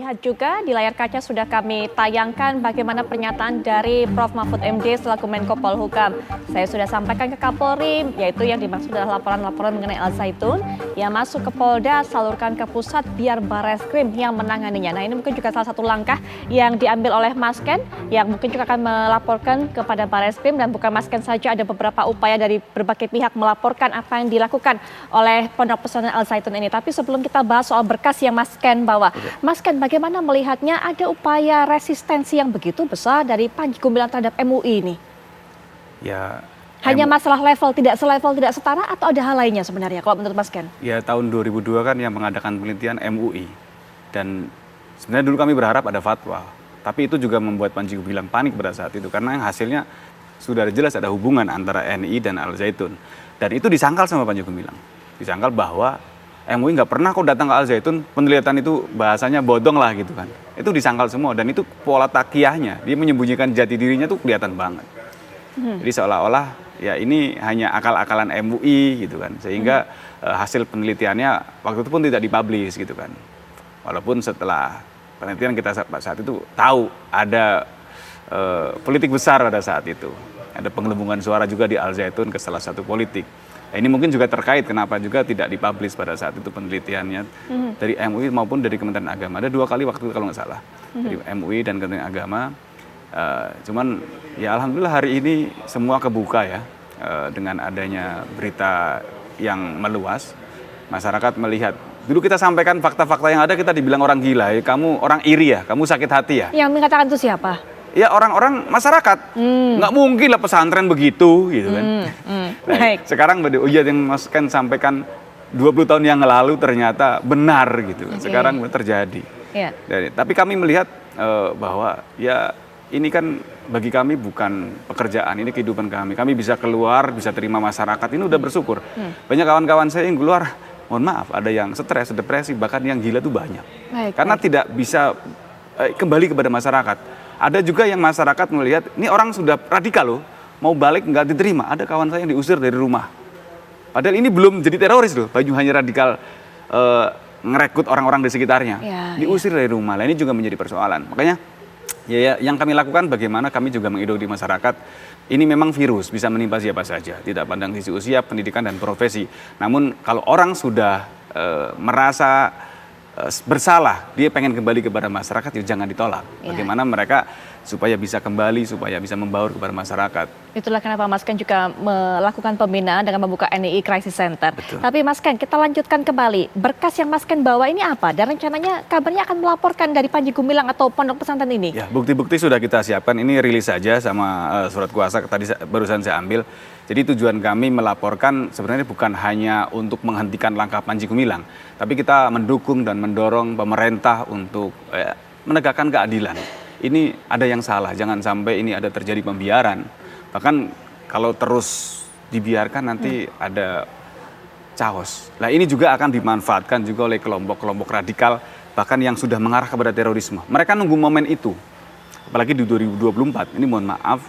lihat juga di layar kaca sudah kami tayangkan bagaimana pernyataan dari Prof. Mahfud MD selaku Menko Polhukam. Saya sudah sampaikan ke Kapolri, yaitu yang dimaksud adalah laporan-laporan mengenai Al Zaitun yang masuk ke Polda, salurkan ke pusat biar Bareskrim yang menanganinya. Nah, ini mungkin juga salah satu langkah yang diambil oleh Mas Ken yang mungkin juga akan melaporkan kepada Bareskrim, dan bukan Mas Ken saja, ada beberapa upaya dari berbagai pihak melaporkan apa yang dilakukan oleh Pondok Pesantren Al Zaitun ini. Tapi sebelum kita bahas soal berkas yang Mas Ken bawa, Mas Ken, bagaimana melihatnya ada upaya resistensi yang begitu besar dari Panji Gumilang terhadap MUI ini? Ya, hanya masalah level, tidak selevel, tidak setara, atau ada hal lainnya sebenarnya kalau menurut Mas Ken? Ya, tahun 2002 kan yang mengadakan penelitian MUI. Dan sebenarnya dulu kami berharap ada fatwa. Tapi itu juga membuat Panji Gumilang panik pada saat itu. Karena yang hasilnya sudah jelas ada hubungan antara NI dan Al Zaitun. Dan itu disangkal sama Panji Gumilang. Disangkal bahwa MUI nggak pernah kok datang ke Al Zaitun, penelitian itu bahasanya bodong lah gitu kan. Itu disangkal semua, dan itu pola takiyahnya, dia menyembunyikan jati dirinya tuh kelihatan banget. Jadi seolah-olah ya ini hanya akal-akalan MUI gitu kan, sehingga hasil penelitiannya waktu itu pun tidak dipublish gitu kan. Walaupun setelah penelitian kita saat itu tahu ada politik besar pada saat itu. Ada penggelembungan suara juga di Al Zaitun ke salah satu politik. Nah, ini mungkin juga terkait kenapa juga tidak dipublish pada saat itu penelitiannya dari MUI maupun dari Kementerian Agama. Ada 2 kali waktu itu kalau nggak salah, dari MUI dan Kementerian Agama. Cuman ya alhamdulillah hari ini semua kebuka ya, dengan adanya berita yang meluas. Masyarakat melihat. Dulu kita sampaikan fakta-fakta yang ada, kita dibilang orang gila, ya, kamu orang iri ya, kamu sakit hati ya. Yang mengatakan itu siapa? Ya orang-orang masyarakat, nggak mungkin lah pesantren begitu gitu kan. Baik. Sekarang yang Mas Ken sampaikan 20 tahun yang lalu ternyata benar gitu. Sekarang terjadi. Tapi kami melihat bahwa ya ini kan bagi kami bukan pekerjaan, ini kehidupan kami. Kami bisa keluar, bisa terima masyarakat, ini udah bersyukur. Banyak kawan-kawan saya yang keluar, mohon maaf, ada yang stres, depresi, bahkan yang gila tuh banyak. Karena tidak bisa kembali kepada masyarakat. Ada juga yang masyarakat melihat, ini orang sudah radikal loh, mau balik nggak diterima. Ada kawan saya yang diusir dari rumah. Padahal ini belum jadi teroris loh, hanya radikal ngerekrut orang-orang di sekitarnya. Diusir dari rumah, nah ini juga menjadi persoalan. Makanya ya yang kami lakukan bagaimana kami juga mengedukasi masyarakat. Ini memang virus, bisa menimpa siapa saja, tidak pandang sisi usia, pendidikan, dan profesi. Namun kalau orang sudah merasa bersalah, dia pengen kembali kepada masyarakat, ya jangan ditolak. Bagaimana mereka supaya bisa kembali, supaya bisa membaur kepada masyarakat. Itulah kenapa Mas Ken juga melakukan pembinaan dengan membuka NII Crisis Center. Betul. Tapi Mas Ken, kita lanjutkan kembali. Berkas yang Mas Ken bawa ini apa? Dan rencananya kabarnya akan melaporkan dari Panji Gumilang atau Pondok Pesantren ini? Ya, bukti-bukti sudah kita siapkan. Ini rilis saja sama surat kuasa tadi barusan saya ambil. Jadi tujuan kami melaporkan sebenarnya bukan hanya untuk menghentikan langkah Panji Gumilang, tapi kita mendukung dan mendorong pemerintah untuk menegakkan keadilan. Ini ada yang salah, jangan sampai ini ada terjadi pembiaran. Bahkan kalau terus dibiarkan nanti ada chaos. Nah, ini juga akan dimanfaatkan juga oleh kelompok-kelompok radikal, bahkan yang sudah mengarah kepada terorisme. Mereka nunggu momen itu. Apalagi di 2024, ini mohon maaf,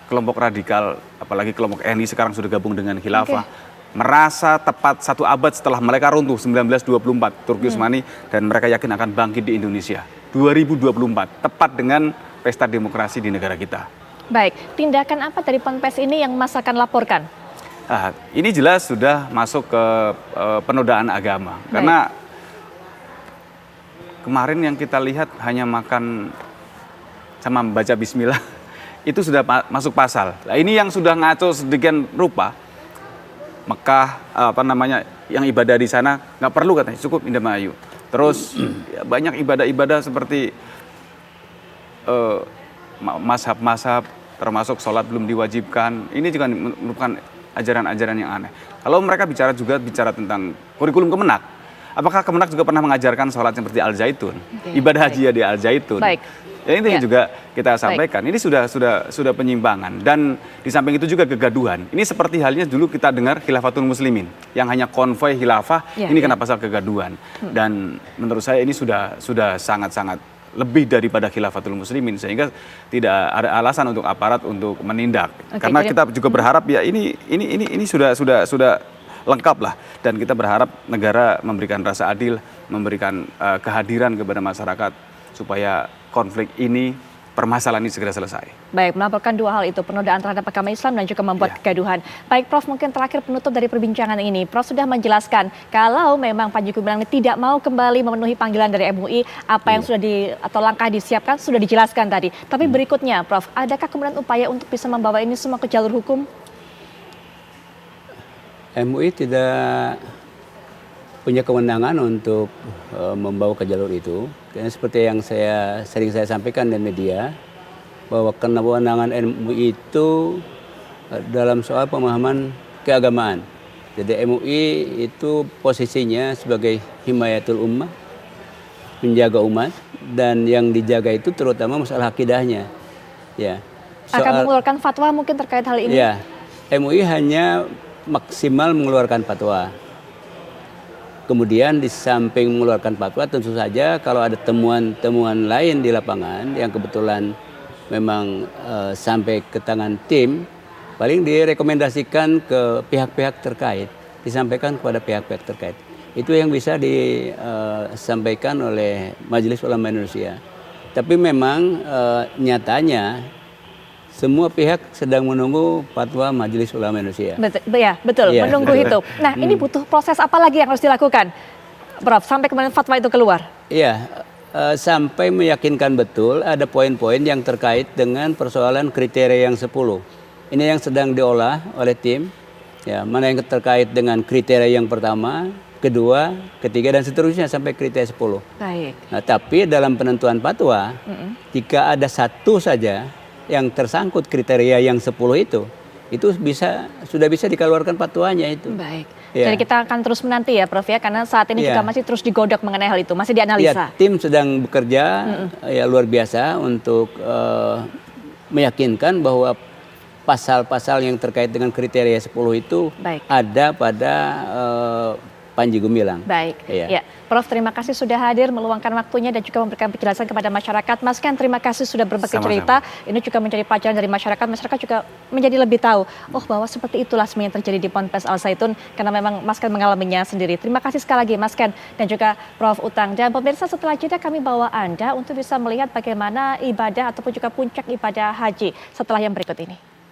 kelompok radikal, apalagi kelompok NI sekarang sudah gabung dengan Khilafah, merasa tepat 1 abad setelah mereka runtuh 1924 Turki Utsmani, dan mereka yakin akan bangkit di Indonesia 2024, tepat dengan pesta demokrasi di negara kita. Baik, tindakan apa dari Ponpes ini yang Mas akan laporkan? Ini jelas sudah masuk ke penodaan agama. Karena kemarin yang kita lihat hanya makan sama membaca bismillah, itu sudah masuk pasal. Nah, ini yang sudah ngaco sedemikian rupa. Mekah, yang ibadah di sana nggak perlu katanya, cukup Indramayu. Terus ya, banyak ibadah-ibadah seperti mazhab-mazhab, termasuk sholat belum diwajibkan. Ini juga merupakan ajaran-ajaran yang aneh. Kalau mereka bicara tentang kurikulum Kemenak, apakah Kemenak juga pernah mengajarkan sholat seperti Al Zaitun, ibadah haji di Al Zaitun? Ya ini juga kita sampaikan. Ini sudah penyimpangan, dan di samping itu juga kegaduhan. Ini seperti halnya dulu kita dengar Khilafatul Muslimin yang hanya konvoi khilafah, ini kena pasal kegaduhan. Dan menurut saya ini sudah sangat-sangat lebih daripada Khilafatul Muslimin, sehingga tidak ada alasan untuk aparat untuk menindak. Karena kita juga berharap ya ini sudah lengkap lah. Dan kita berharap negara memberikan rasa adil, memberikan kehadiran kepada masyarakat supaya konflik ini, permasalahan ini segera selesai. Baik, melaporkan dua hal itu, penodaan terhadap agama Islam dan juga membuat kegaduhan. Baik Prof, mungkin terakhir penutup dari perbincangan ini. Prof sudah menjelaskan kalau memang Panji Gumilang ini tidak mau kembali memenuhi panggilan dari MUI, apa yang sudah atau langkah disiapkan sudah dijelaskan tadi. Tapi berikutnya Prof, adakah kemudian upaya untuk bisa membawa ini semua ke jalur hukum? MUI tidak punya kewenangan untuk membawa ke jalur itu. Karena seperti yang sering saya sampaikan di media, bahwa kewenangan MUI itu dalam soal pemahaman keagamaan. Jadi MUI itu posisinya sebagai himayatul ummah, menjaga umat, dan yang dijaga itu terutama masalah akidahnya. Ya. Akan mengeluarkan fatwa mungkin terkait hal ini? Ya, MUI hanya maksimal mengeluarkan fatwa. Kemudian di samping mengeluarkan fatwa, tentu saja kalau ada temuan-temuan lain di lapangan yang kebetulan memang sampai ke tangan tim, paling direkomendasikan ke pihak-pihak terkait, disampaikan kepada pihak-pihak terkait. Itu yang bisa disampaikan oleh Majelis Ulama Indonesia. Tapi memang nyatanya semua pihak sedang menunggu fatwa Majelis Ulama Indonesia. Betul, ya. Menunggu itu. Nah, ini butuh proses apa lagi yang harus dilakukan, Prof, sampai kemudian fatwa itu keluar? Iya, sampai meyakinkan betul ada poin-poin yang terkait dengan persoalan kriteria yang 10. Ini yang sedang diolah oleh tim. Ya, mana yang terkait dengan kriteria yang pertama, kedua, ketiga, dan seterusnya sampai kriteria 10. Baik. Nah, tapi dalam penentuan fatwa, jika ada satu saja yang tersangkut kriteria yang 10 itu sudah bisa dikeluarkan fatwanya itu. Baik. Ya. Jadi kita akan terus menanti ya Prof ya, karena saat ini juga masih terus digodok mengenai hal itu, masih dianalisa. Ya, tim sedang bekerja ya luar biasa untuk meyakinkan bahwa pasal-pasal yang terkait dengan kriteria 10 itu ada pada Panji Gumilang. Baik, ya. Prof, terima kasih sudah hadir, meluangkan waktunya dan juga memberikan penjelasan kepada masyarakat. Mas Ken, terima kasih sudah berbagi cerita. Ini juga menjadi pelajaran dari masyarakat. Masyarakat juga menjadi lebih tahu, bahwa seperti itulah sebenarnya yang terjadi di Ponpes Al Zaitun, karena memang Mas Ken mengalaminya sendiri. Terima kasih sekali lagi Mas Ken dan juga Prof Utang. Dan pemirsa, setelah jeda kami bawa Anda untuk bisa melihat bagaimana ibadah ataupun juga puncak ibadah haji setelah yang berikut ini.